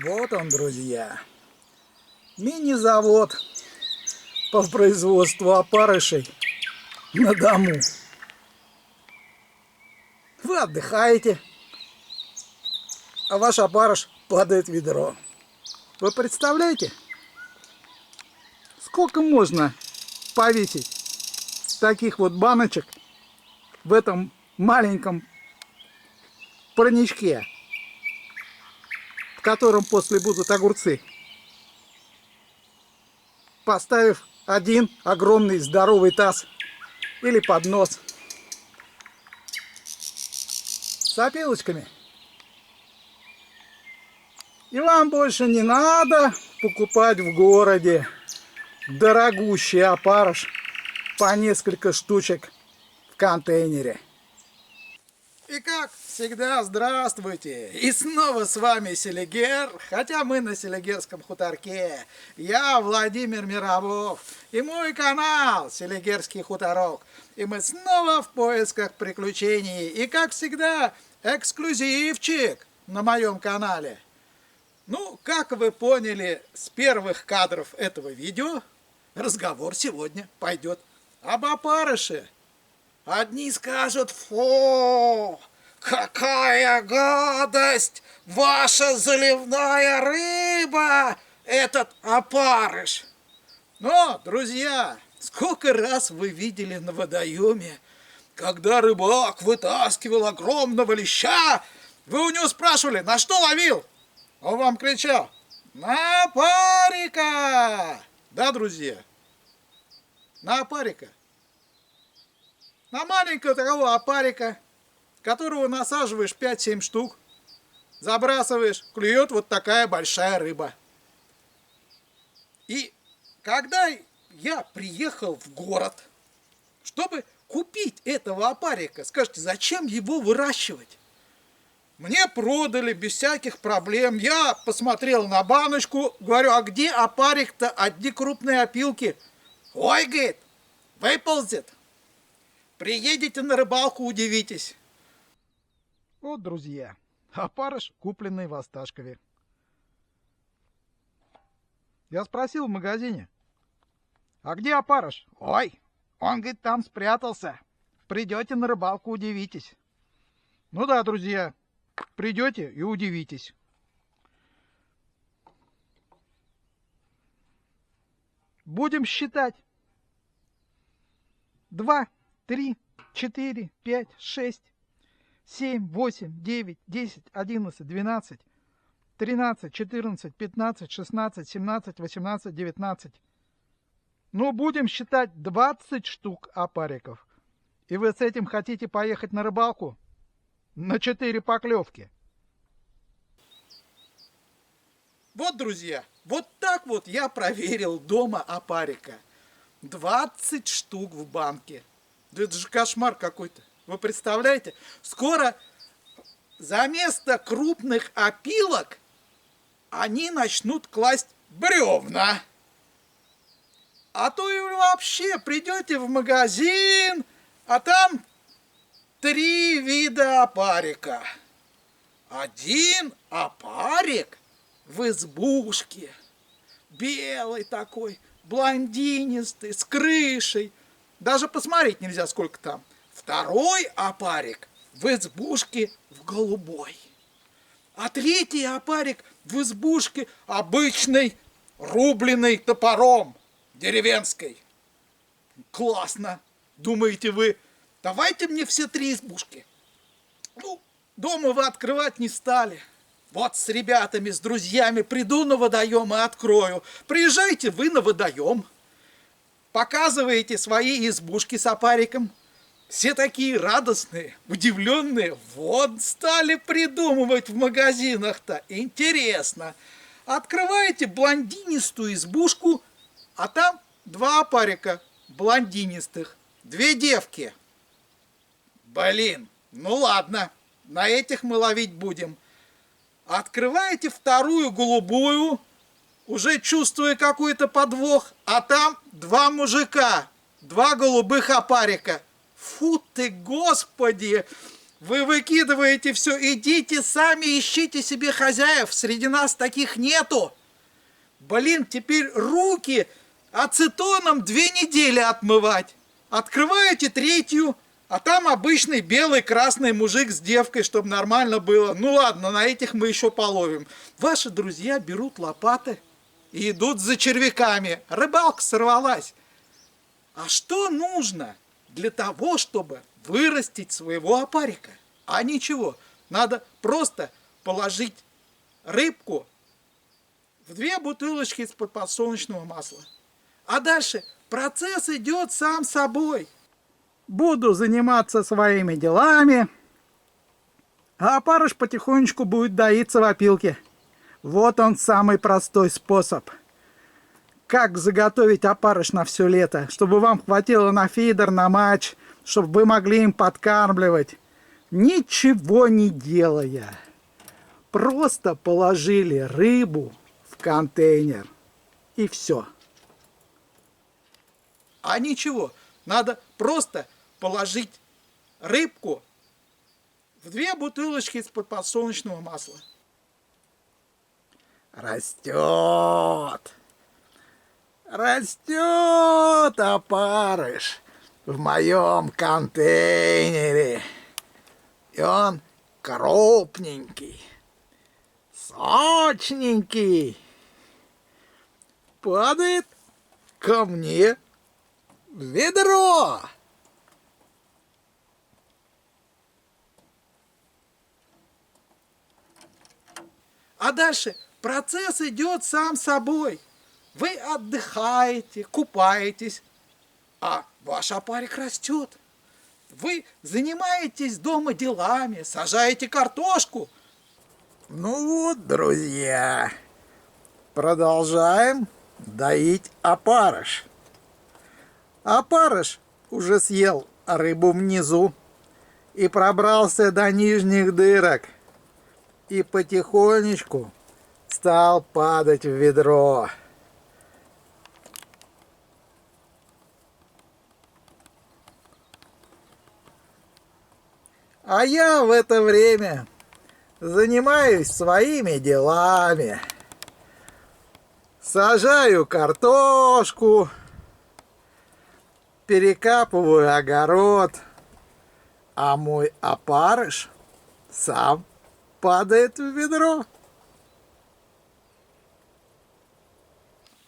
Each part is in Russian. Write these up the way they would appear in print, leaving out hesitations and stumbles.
Вот он, друзья, мини-завод по производству опарышей на дому. Вы отдыхаете, а ваш опарыш падает в ведро. Вы представляете, сколько можно повесить таких вот баночек в этом маленьком парничке, в котором после будут огурцы, поставив один огромный здоровый таз или поднос с опилочками. И вам больше не надо покупать в городе дорогущий опарыш по несколько штучек в контейнере. И как всегда, здравствуйте! И снова с вами Селигер, хотя мы на Селигерском хуторке. Я Владимир Мировов и мой канал Селигерский хуторок. И мы снова в поисках приключений. И как всегда, эксклюзивчик на моем канале. Ну, как вы поняли с первых кадров этого видео, разговор сегодня пойдет об опарыше. Одни скажут: фу, какая гадость, ваша заливная рыба, этот опарыш. Но, друзья, сколько раз вы видели на водоеме, когда рыбак вытаскивал огромного леща, вы у него спрашивали: на что ловил? Он вам кричал: на опарика! Да, друзья? На опарика. На маленького такого опарика, которого насаживаешь 5-7 штук, забрасываешь, клюет вот такая большая рыба. И когда я приехал в город, чтобы купить этого опарика, скажите, зачем его выращивать? Мне продали без всяких проблем. Я посмотрел на баночку, говорю: а где опарик-то? Одни крупные опилки. Ой, говорит, выползет. Приедете на рыбалку, удивитесь. Вот, друзья, опарыш, купленный в Осташкове. Я спросил в магазине: а где опарыш? Ой, он, говорит, там спрятался. Придете на рыбалку, удивитесь. Ну да, друзья, придете и удивитесь. Будем считать. 2, 3, 4, 5, 6, 7, 8, 9, 10, 11, 12, 13, 14, 15, 16, 17, 18, 19. Ну, будем считать 20 штук опариков. И вы с этим хотите поехать на рыбалку? На 4 поклевки. Вот, друзья, вот так вот я проверил дома опарика. 20 штук в банке. Да это же кошмар какой-то. Вы представляете? Скоро за место крупных опилок они начнут класть бревна. А то и вообще придете в магазин, а там 3 вида опарика. Один опарик в избушке, белый такой, блондинистый, с крышей. Даже посмотреть нельзя, сколько там. Второй опарик в избушке в голубой. А третий опарик в избушке обычной, рубленной топором, деревенской. Классно, думаете вы? Давайте мне все 3 избушки. Ну, дома вы открывать не стали. Вот с ребятами, с друзьями приду на водоем и открою. Приезжайте вы на водоем. Показываете свои избушки с опариком. Все такие радостные, удивленные. Вот стали придумывать в магазинах-то. Интересно. Открываете блондинистую избушку, а там 2 опарика блондинистых, 2 девки. Блин, ну ладно, на этих мы ловить будем. Открываете вторую голубую, уже чувствуя какой-то подвох, а там 2 мужика, 2 голубых опарика. Фу ты, господи! Вы выкидываете все, идите сами ищите себе хозяев, среди нас таких нету. Блин, теперь руки ацетоном 2 недели отмывать. Открываете третью, а там обычный белый красный мужик с девкой, чтобы нормально было. Ну ладно, на этих мы еще половим. Ваши друзья берут лопаты и идут за червяками. Рыбалка сорвалась. А что нужно для того, чтобы вырастить своего опарика? А ничего, надо просто положить рыбку в 2 бутылочки из-под подсолнечного масла. А дальше процесс идет сам собой. Буду заниматься своими делами, а опарыш потихонечку будет доиться в опилке. Вот он самый простой способ. Как заготовить опарыш на все лето, чтобы вам хватило на фидер, на матч, чтобы вы могли им подкармливать, ничего не делая. Просто положили рыбу в контейнер и все. А ничего, надо просто положить рыбку в 2 бутылочки из-под подсолнечного масла. Растет, растет опарыш в моем контейнере. И он крупненький, сочненький. Падает ко мне в ведро. А дальше процесс идет сам собой. Вы отдыхаете, купаетесь, а ваш опарик растет. Вы занимаетесь дома делами, сажаете картошку. Ну вот, друзья, продолжаем доить опарыш. Опарыш уже съел рыбу внизу и пробрался до нижних дырок. И потихонечку стал падать в ведро. А я в это время занимаюсь своими делами. Сажаю картошку, перекапываю огород, а мой опарыш сам падает в ведро.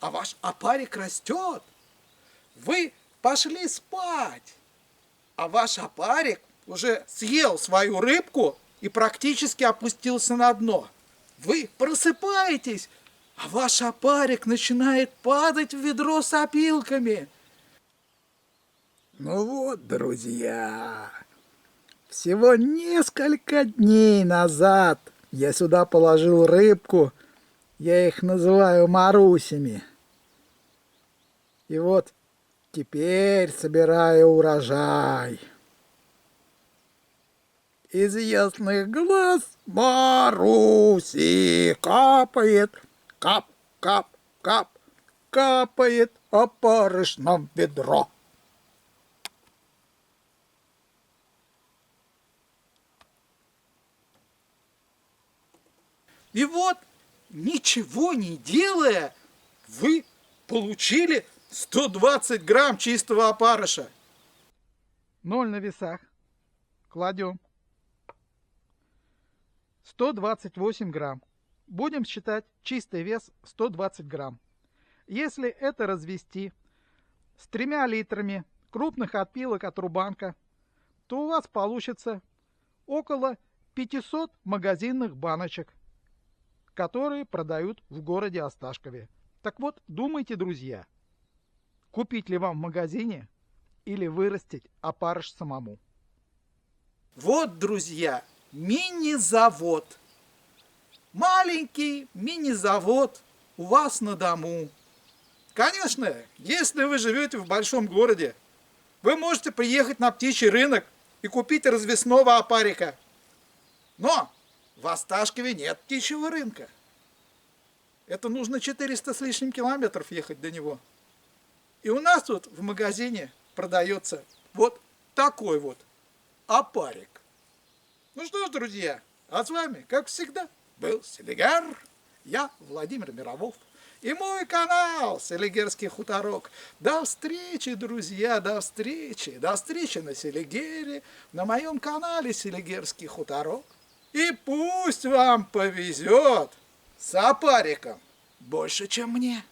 А ваш опарик растет. Вы пошли спать, а ваш опарик уже съел свою рыбку и практически опустился на дно. Вы просыпаетесь, а ваш опарик начинает падать в ведро с опилками. Ну вот, друзья, всего несколько дней назад я сюда положил рыбку, я их называю Марусями. И вот теперь собираю урожай. Из ясных глаз Маруси капает, кап, кап, кап, капает опарыш нам в ведро. И вот, ничего не делая, вы получили 120 грамм чистого опарыша. 0 на весах. Кладем. 128 грамм. Будем считать чистый вес 120 грамм. Если это развести с 3 литрами крупных опилок от Рубанка, то у вас получится около 500 магазинных баночек, которые продают в городе Осташкове. Так вот, думайте, друзья, купить ли вам в магазине или вырастить опарыш самому. Вот, друзья, мини-завод. Маленький мини-завод у вас на дому. Конечно, если вы живете в большом городе, вы можете приехать на птичий рынок и купить развесного опарика. Но в Осташкове нет птичьего рынка. Это нужно 400 с лишним километров ехать до него. И у нас тут в магазине продается вот такой вот опарик. Ну что ж, друзья, а с вами, как всегда, был Селигер. Я Владимир Мировов. И мой канал Селигерский хуторок. До встречи, друзья, до встречи. До встречи на Селигере, на моем канале Селигерский хуторок. И пусть вам повезет с опариком больше, чем мне.